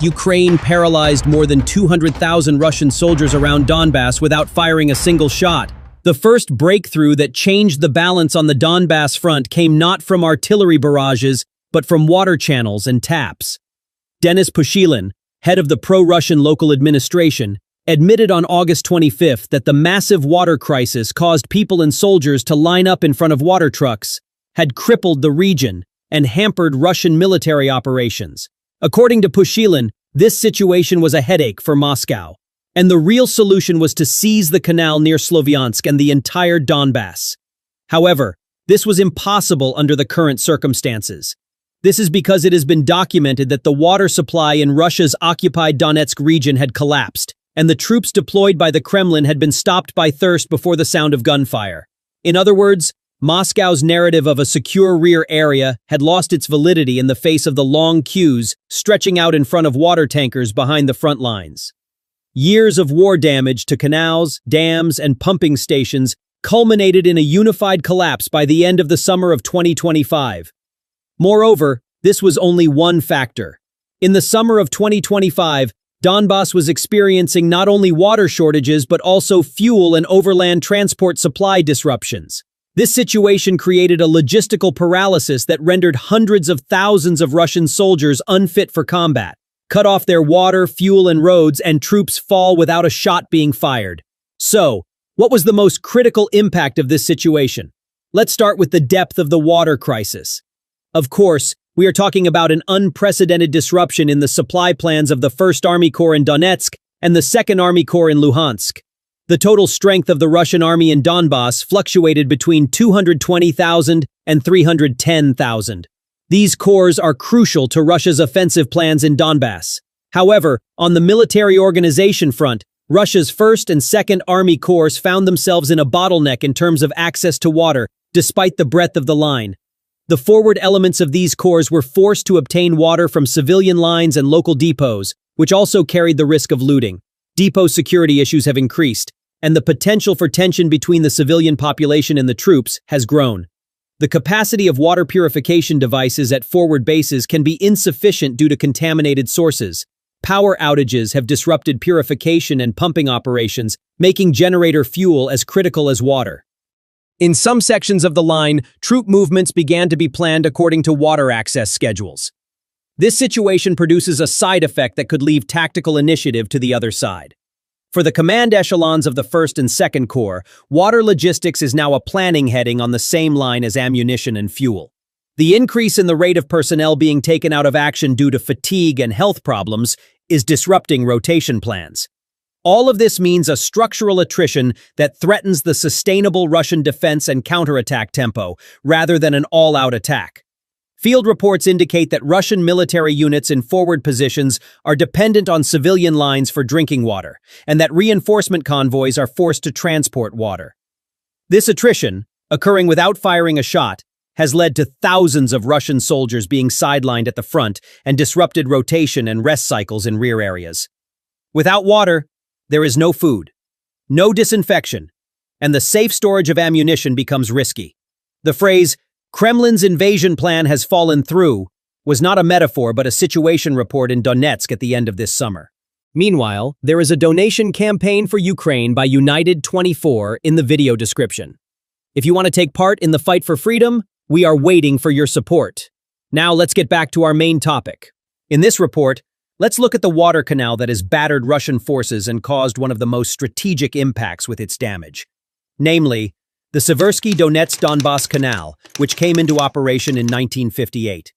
Ukraine paralyzed more than 200,000 Russian soldiers around Donbass without firing a single shot. The first breakthrough that changed the balance on the Donbass front came not from artillery barrages, but from water channels and taps. Denis Pushilin, head of the pro-Russian local administration, admitted on August 25 that the massive water crisis caused people and soldiers to line up in front of water trucks, had crippled the region, and hampered Russian military operations. According to Pushilin, this situation was a headache for Moscow, and the real solution was to seize the canal near Sloviansk and the entire Donbass. However, this was impossible under the current circumstances. This is because it has been documented that the water supply in Russia's occupied Donetsk region had collapsed, and the troops deployed by the Kremlin had been stopped by thirst before the sound of gunfire. In other words, Moscow's narrative of a secure rear area had lost its validity in the face of the long queues stretching out in front of water tankers behind the front lines. Years of war damage to canals, dams, and pumping stations culminated in a unified collapse by the end of the summer of 2025. Moreover, this was only one factor. In the summer of 2025, Donbass was experiencing not only water shortages but also fuel and overland transport supply disruptions. This situation created a logistical paralysis that rendered hundreds of thousands of Russian soldiers unfit for combat, cut off their water, fuel, and roads, and troops fall without a shot being fired. So, what was the most critical impact of this situation? Let's start with the depth of the water crisis. Of course, we are talking about an unprecedented disruption in the supply plans of the 1st Army Corps in Donetsk and the 2nd Army Corps in Luhansk. The total strength of the Russian army in Donbass fluctuated between 220,000 and 310,000. These corps are crucial to Russia's offensive plans in Donbass. However, on the military organization front, Russia's 1st and 2nd Army Corps found themselves in a bottleneck in terms of access to water, despite the breadth of the line. The forward elements of these corps were forced to obtain water from civilian lines and local depots, which also carried the risk of looting. Depot security issues have increased, and the potential for tension between the civilian population and the troops has grown. The capacity of water purification devices at forward bases can be insufficient due to contaminated sources. Power outages have disrupted purification and pumping operations, making generator fuel as critical as water. In some sections of the line, troop movements began to be planned according to water access schedules. This situation produces a side effect that could leave tactical initiative to the other side. For the command echelons of the 1st and 2nd Corps, water logistics is now a planning heading on the same line as ammunition and fuel. The increase in the rate of personnel being taken out of action due to fatigue and health problems is disrupting rotation plans. All of this means a structural attrition that threatens the sustainable Russian defense and counterattack tempo, rather than an all-out attack. Field reports indicate that Russian military units in forward positions are dependent on civilian lines for drinking water, and that reinforcement convoys are forced to transport water. This attrition, occurring without firing a shot, has led to thousands of Russian soldiers being sidelined at the front and disrupted rotation and rest cycles in rear areas. Without water, there is no food, no disinfection, and the safe storage of ammunition becomes risky. The phrase, "Kremlin's invasion plan has fallen through," was not a metaphor but a situation report in Donetsk at the end of this summer. Meanwhile, there is a donation campaign for Ukraine by United24 in the video description. If you want to take part in the fight for freedom, we are waiting for your support. Now let's get back to our main topic. In this report, let's look at the water canal that has battered Russian forces and caused one of the most strategic impacts with its damage. Namely, the Seversky Donetsk-Donbass Canal, which came into operation in 1958.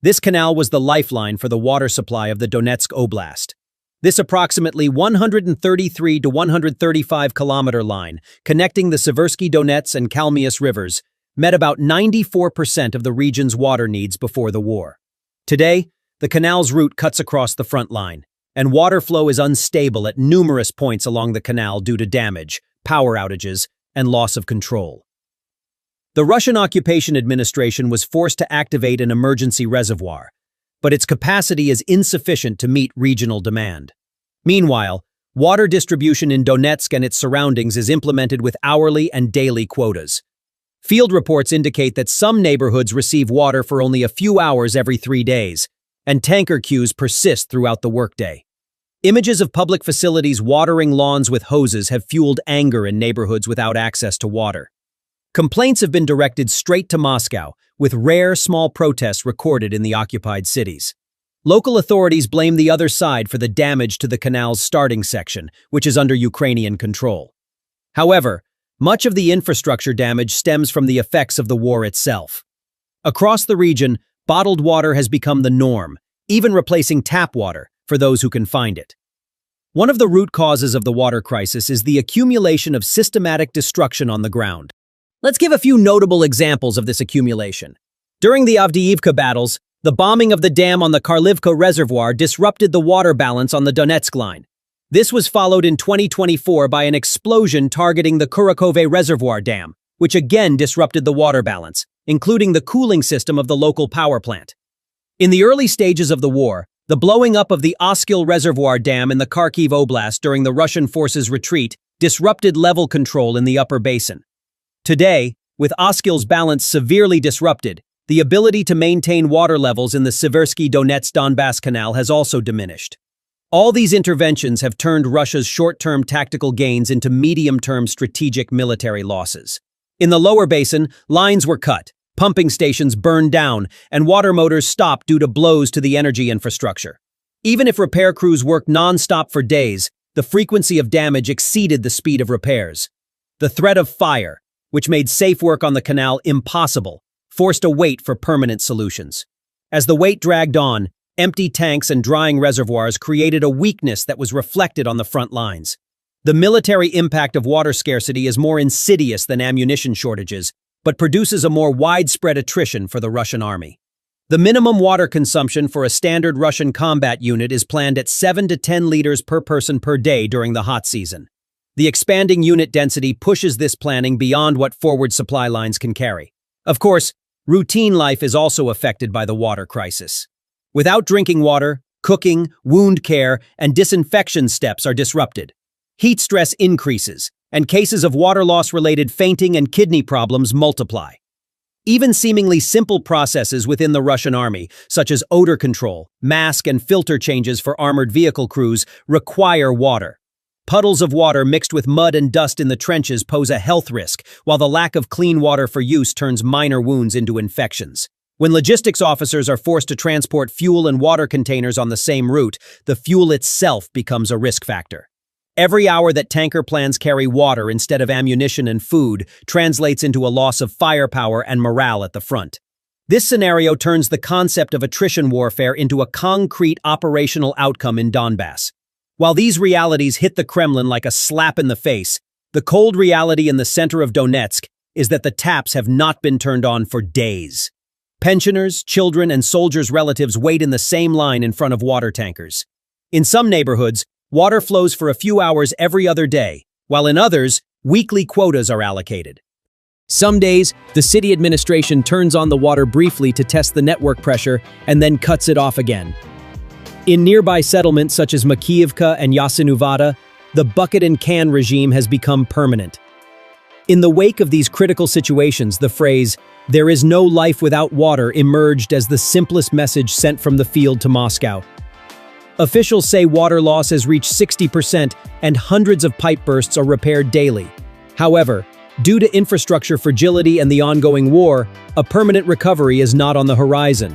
This canal was the lifeline for the water supply of the Donetsk Oblast. This approximately 133 to 135 kilometer line, connecting the Seversky Donets and Kalmius rivers, met about 94% of the region's water needs before the war. Today, the canal's route cuts across the front line, and water flow is unstable at numerous points along the canal due to damage, power outages, and loss of control. The Russian occupation administration was forced to activate an emergency reservoir, but its capacity is insufficient to meet regional demand. Meanwhile, water distribution in Donetsk and its surroundings is implemented with hourly and daily quotas. Field reports indicate that some neighborhoods receive water for only a few hours every 3 days, and tanker queues persist throughout the workday. Images of public facilities watering lawns with hoses have fueled anger in neighborhoods without access to water. Complaints have been directed straight to Moscow, with rare small protests recorded in the occupied cities. Local authorities blame the other side for the damage to the canal's starting section, which is under Ukrainian control. However, much of the infrastructure damage stems from the effects of the war itself. Across the region, bottled water has become the norm, even replacing tap water for those who can find it. One of the root causes of the water crisis is the accumulation of systematic destruction on the ground. Let's give a few notable examples of this accumulation. During the Avdiivka battles, the bombing of the dam on the Kharlivka Reservoir disrupted the water balance on the Donetsk line. This was followed in 2024 by an explosion targeting the Kurakhove Reservoir Dam, which again disrupted the water balance, including the cooling system of the local power plant. In the early stages of the war, the blowing up of the Oskil Reservoir Dam in the Kharkiv Oblast during the Russian forces' retreat disrupted level control in the upper basin. Today, with Oskil's balance severely disrupted, the ability to maintain water levels in the Siversky Donetsk-Donbass Canal has also diminished. All these interventions have turned Russia's short-term tactical gains into medium-term strategic military losses. In the lower basin, lines were cut, pumping stations burned down, and water motors stopped due to blows to the energy infrastructure. Even if repair crews worked non-stop for days, the frequency of damage exceeded the speed of repairs. The threat of fire, which made safe work on the canal impossible, forced a wait for permanent solutions. As the wait dragged on, empty tanks and drying reservoirs created a weakness that was reflected on the front lines. The military impact of water scarcity is more insidious than ammunition shortages, but produces a more widespread attrition for the Russian army. The minimum water consumption for a standard Russian combat unit is planned at 7 to 10 liters per person per day during the hot season. The expanding unit density pushes this planning beyond what forward supply lines can carry. Of course, routine life is also affected by the water crisis. Without drinking water, cooking, wound care, and disinfection steps are disrupted. Heat stress increases, and cases of water loss-related fainting and kidney problems multiply. Even seemingly simple processes within the Russian army, such as odor control, mask and filter changes for armored vehicle crews, require water. Puddles of water mixed with mud and dust in the trenches pose a health risk, while the lack of clean water for use turns minor wounds into infections. When logistics officers are forced to transport fuel and water containers on the same route, the fuel itself becomes a risk factor. Every hour that tanker plans carry water instead of ammunition and food translates into a loss of firepower and morale at the front. This scenario turns the concept of attrition warfare into a concrete operational outcome in Donbass. While these realities hit the Kremlin like a slap in the face, the cold reality in the center of Donetsk is that the taps have not been turned on for days. Pensioners, children, and soldiers' relatives wait in the same line in front of water tankers. In some neighborhoods, water flows for a few hours every other day, while in others, weekly quotas are allocated. Some days, the city administration turns on the water briefly to test the network pressure and then cuts it off again. In nearby settlements such as Makiivka and Yasinuvata, the bucket and can regime has become permanent. In the wake of these critical situations, the phrase, "There is no life without water," emerged as the simplest message sent from the field to Moscow. Officials say water loss has reached 60% and hundreds of pipe bursts are repaired daily. However, due to infrastructure fragility and the ongoing war, a permanent recovery is not on the horizon.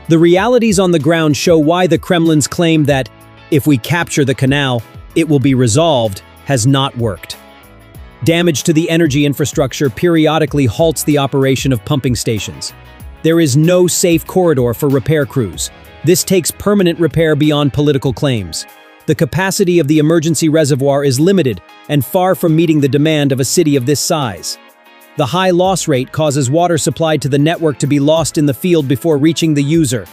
The realities on the ground show why the Kremlin's claim that, if we capture the canal, it will be resolved, has not worked. Damage to the energy infrastructure periodically halts the operation of pumping stations. There is no safe corridor for repair crews. This takes permanent repair beyond political claims. The capacity of the emergency reservoir is limited and far from meeting the demand of a city of this size. The high loss rate causes water supplied to the network to be lost in the field before reaching the user.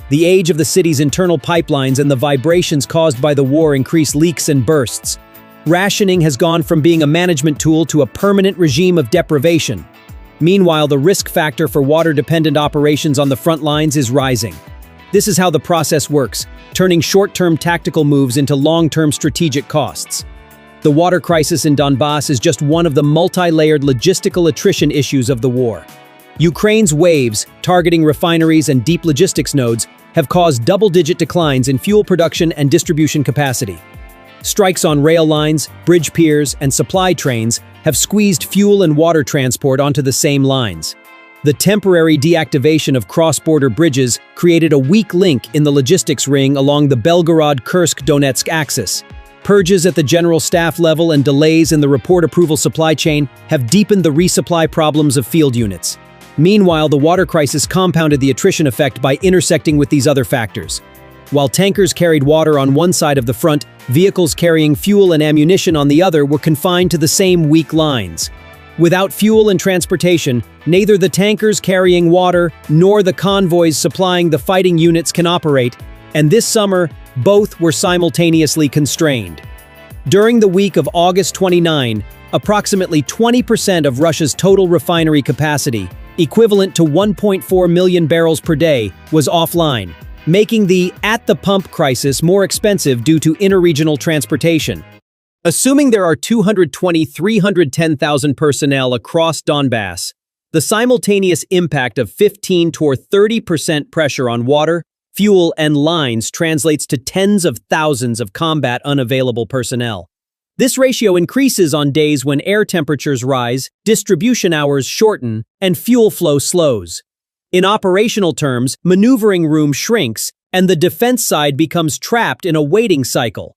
The age of the city's internal pipelines and the vibrations caused by the war increase leaks and bursts. Rationing has gone from being a management tool to a permanent regime of deprivation. Meanwhile, the risk factor for water-dependent operations on the front lines is rising. This is how the process works, turning short-term tactical moves into long-term strategic costs. The water crisis in Donbass is just one of the multi-layered logistical attrition issues of the war. Ukraine's waves, targeting refineries and deep logistics nodes, have caused double-digit declines in fuel production and distribution capacity. Strikes on rail lines, bridge piers, and supply trains have squeezed fuel and water transport onto the same lines. The temporary deactivation of cross-border bridges created a weak link in the logistics ring along the Belgorod-Kursk-Donetsk axis. Purges at the general staff level and delays in the report approval supply chain have deepened the resupply problems of field units. Meanwhile, the water crisis compounded the attrition effect by intersecting with these other factors. While tankers carried water on one side of the front, vehicles carrying fuel and ammunition on the other were confined to the same weak lines. Without fuel and transportation, neither the tankers carrying water nor the convoys supplying the fighting units can operate, and this summer, both were simultaneously constrained. During the week of August 29, approximately 20% of Russia's total refinery capacity, equivalent to 1.4 million barrels per day, was offline, making the at-the-pump crisis more expensive due to interregional transportation. Assuming there are 310,000 personnel across Donbass, the simultaneous impact of 15 to 30% pressure on water, fuel, and lines translates to tens of thousands of combat unavailable personnel. This ratio increases on days when air temperatures rise, distribution hours shorten, and fuel flow slows. In operational terms, maneuvering room shrinks, and the defense side becomes trapped in a waiting cycle.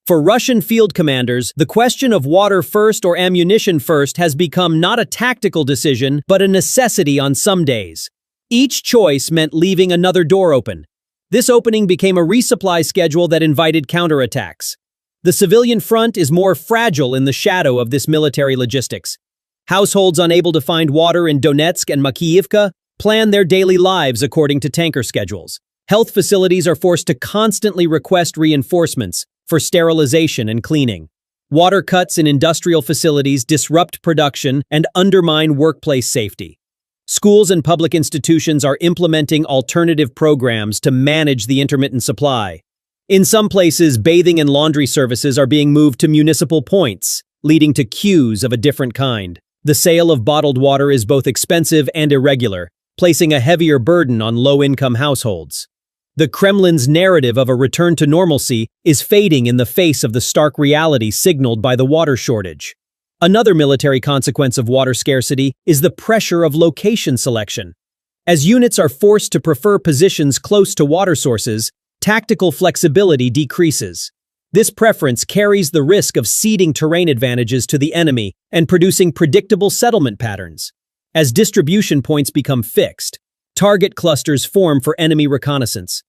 For Russian field commanders, the question of water first or ammunition first has become not a tactical decision, but a necessity on some days. Each choice meant leaving another door open. This opening became a resupply schedule that invited counterattacks. The civilian front is more fragile in the shadow of this military logistics. Households unable to find water in Donetsk and Makiivka plan their daily lives according to tanker schedules. Health facilities are forced to constantly request reinforcements for sterilization and cleaning. Water cuts in industrial facilities disrupt production and undermine workplace safety. Schools and public institutions are implementing alternative programs to manage the intermittent supply. In some places, bathing and laundry services are being moved to municipal points, leading to queues of a different kind. The sale of bottled water is both expensive and irregular, placing a heavier burden on low-income households. The Kremlin's narrative of a return to normalcy is fading in the face of the stark reality signaled by the water shortage. Another military consequence of water scarcity is the pressure of location selection. As units are forced to prefer positions close to water sources, tactical flexibility decreases. This preference carries the risk of ceding terrain advantages to the enemy and producing predictable settlement patterns. As distribution points become fixed, target clusters form for enemy reconnaissance.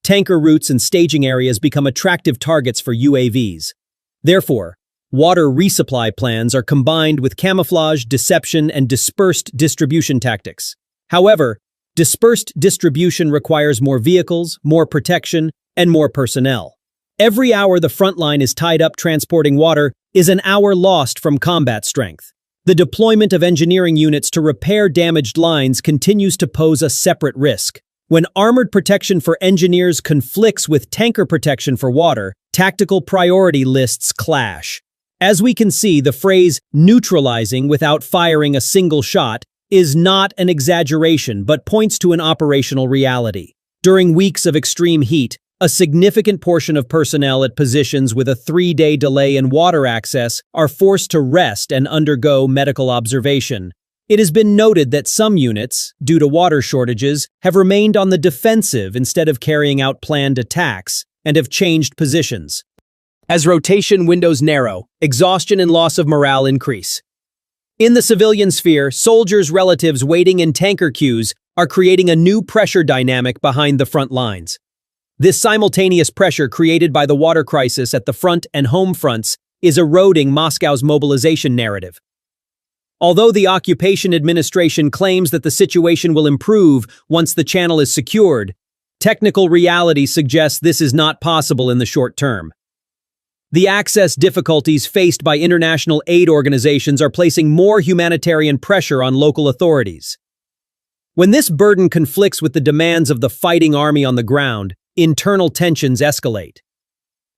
Tanker routes and staging areas become attractive targets for UAVs. Therefore, water resupply plans are combined with camouflage, deception, and dispersed distribution tactics. However, dispersed distribution requires more vehicles, more protection, and more personnel. Every hour the front line is tied up transporting water is an hour lost from combat strength. The deployment of engineering units to repair damaged lines continues to pose a separate risk. When armored protection for engineers conflicts with tanker protection for water, tactical priority lists clash. As we can see, the phrase neutralizing without firing a single shot is not an exaggeration but points to an operational reality. During weeks of extreme heat, a significant portion of personnel at positions with a 3-day delay in water access are forced to rest and undergo medical observation. It has been noted that some units, due to water shortages, have remained on the defensive instead of carrying out planned attacks, and have changed positions. As rotation windows narrow, exhaustion and loss of morale increase. In the civilian sphere, soldiers' relatives waiting in tanker queues are creating a new pressure dynamic behind the front lines. This simultaneous pressure created by the water crisis at the front and home fronts is eroding Moscow's mobilization narrative. Although the occupation administration claims that the situation will improve once the channel is secured, technical reality suggests this is not possible in the short term. The access difficulties faced by international aid organizations are placing more humanitarian pressure on local authorities. When this burden conflicts with the demands of the fighting army on the ground, internal tensions escalate.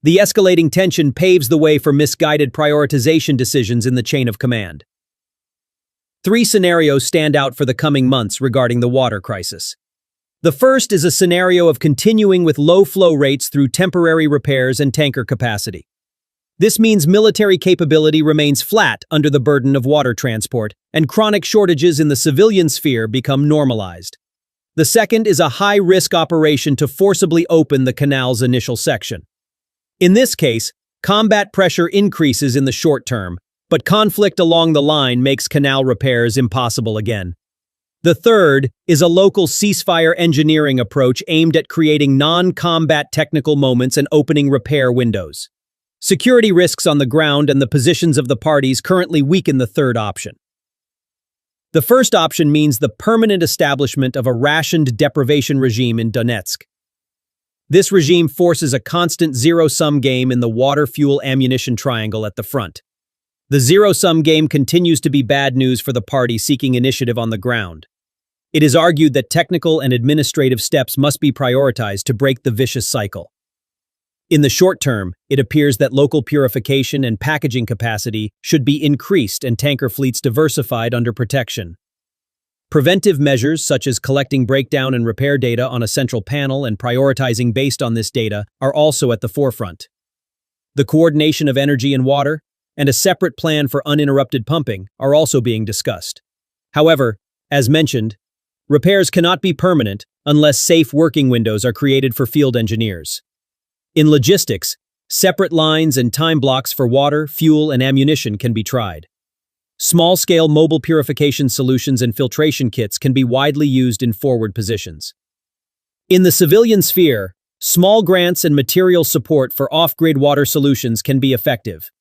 The escalating tension paves the way for misguided prioritization decisions in the chain of command. Three scenarios stand out for the coming months regarding the water crisis. The first is a scenario of continuing with low flow rates through temporary repairs and tanker capacity. This means military capability remains flat under the burden of water transport, and chronic shortages in the civilian sphere become normalized. The second is a high-risk operation to forcibly open the canal's initial section. In this case, combat pressure increases in the short term, but conflict along the line makes canal repairs impossible again. The third is a local ceasefire engineering approach aimed at creating non-combat technical moments and opening repair windows. Security risks on the ground and the positions of the parties currently weaken the third option. The first option means the permanent establishment of a rationed deprivation regime in Donetsk. This regime forces a constant zero-sum game in the water-fuel-ammunition triangle at the front. The zero-sum game continues to be bad news for the party seeking initiative on the ground. It is argued that technical and administrative steps must be prioritized to break the vicious cycle. In the short term, it appears that local purification and packaging capacity should be increased and tanker fleets diversified under protection. Preventive measures such as collecting breakdown and repair data on a central panel and prioritizing based on this data are also at the forefront. The coordination of energy and water, and a separate plan for uninterrupted pumping are also being discussed. However, as mentioned, repairs cannot be permanent unless safe working windows are created for field engineers. In logistics, separate lines and time blocks for water, fuel, and ammunition can be tried. Small-scale mobile purification solutions and filtration kits can be widely used in forward positions. In the civilian sphere, small grants and material support for off-grid water solutions can be effective.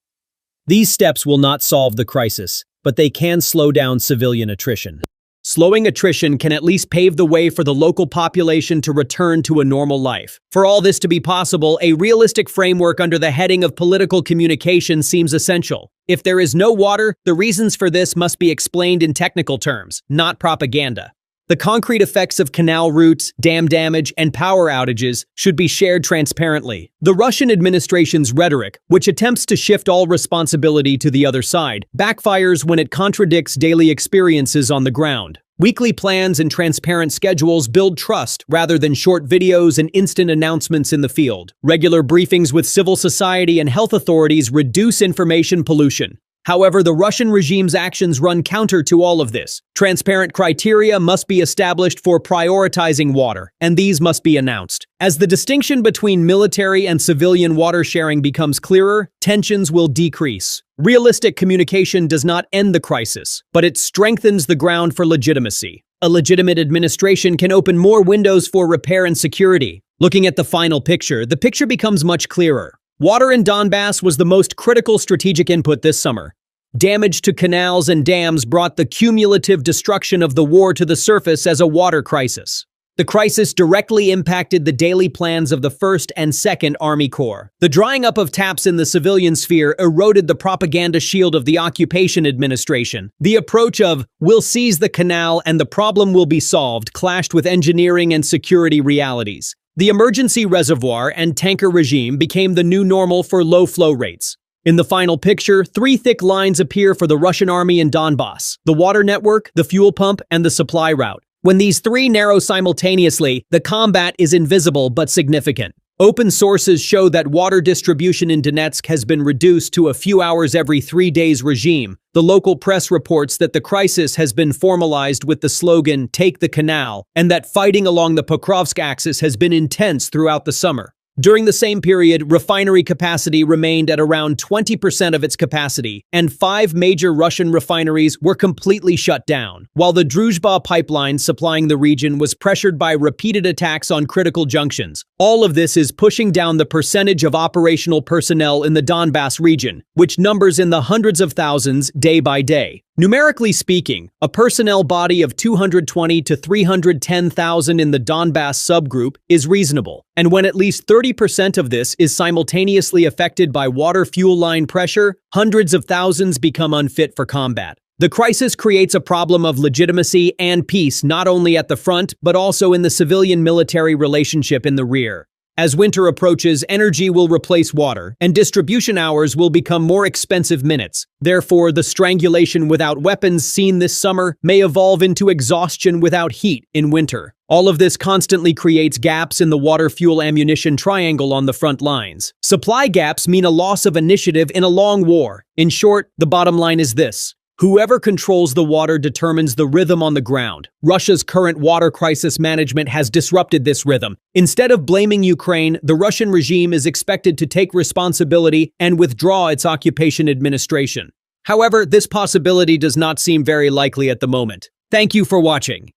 These steps will not solve the crisis, but they can slow down civilian attrition. Slowing attrition can at least pave the way for the local population to return to a normal life. For all this to be possible, a realistic framework under the heading of political communication seems essential. If there is no water, the reasons for this must be explained in technical terms, not propaganda. The concrete effects of canal routes, dam damage, and power outages should be shared transparently. The Russian administration's rhetoric, which attempts to shift all responsibility to the other side, backfires when it contradicts daily experiences on the ground. Weekly plans and transparent schedules build trust rather than short videos and instant announcements in the field. Regular briefings with civil society and health authorities reduce information pollution. However, the Russian regime's actions run counter to all of this. Transparent criteria must be established for prioritizing water, and these must be announced. As the distinction between military and civilian water sharing becomes clearer, tensions will decrease. Realistic communication does not end the crisis, but it strengthens the ground for legitimacy. A legitimate administration can open more windows for repair and security. Looking at the final picture, the picture becomes much clearer. Water in Donbass was the most critical strategic input this summer. Damage to canals and dams brought the cumulative destruction of the war to the surface as a water crisis. The crisis directly impacted the daily plans of the 1st and 2nd Army Corps. The drying up of taps in the civilian sphere eroded the propaganda shield of the occupation administration. The approach of, "we'll seize the canal and the problem will be solved," clashed with engineering and security realities. The emergency reservoir and tanker regime became the new normal for low flow rates. In the final picture, three thick lines appear for the Russian army in Donbass: the water network, the fuel pump, and the supply route. When these three narrow simultaneously, the combat is invisible but significant. Open sources show that water distribution in Donetsk has been reduced to a few hours every 3 days regime. The local press reports that the crisis has been formalized with the slogan, "Take the Canal," and that fighting along the Pokrovsk axis has been intense throughout the summer. During the same period, refinery capacity remained at around 20% of its capacity, and 5 major Russian refineries were completely shut down, while the Druzhba pipeline supplying the region was pressured by repeated attacks on critical junctions. All of this is pushing down the percentage of operational personnel in the Donbass region, which numbers in the hundreds of thousands day by day. Numerically speaking, a personnel body of 220 to 310,000 in the Donbass subgroup is reasonable, and when at least 30% of this is simultaneously affected by water fuel line pressure, hundreds of thousands become unfit for combat. The crisis creates a problem of legitimacy and peace not only at the front but also in the civilian-military relationship in the rear. As winter approaches, energy will replace water, and distribution hours will become more expensive minutes. Therefore, the strangulation without weapons seen this summer may evolve into exhaustion without heat in winter. All of this constantly creates gaps in the water-fuel-ammunition triangle on the front lines. Supply gaps mean a loss of initiative in a long war. In short, the bottom line is this: whoever controls the water determines the rhythm on the ground. Russia's current water crisis management has disrupted this rhythm. Instead of blaming Ukraine, the Russian regime is expected to take responsibility and withdraw its occupation administration. However, this possibility does not seem very likely at the moment. Thank you for watching.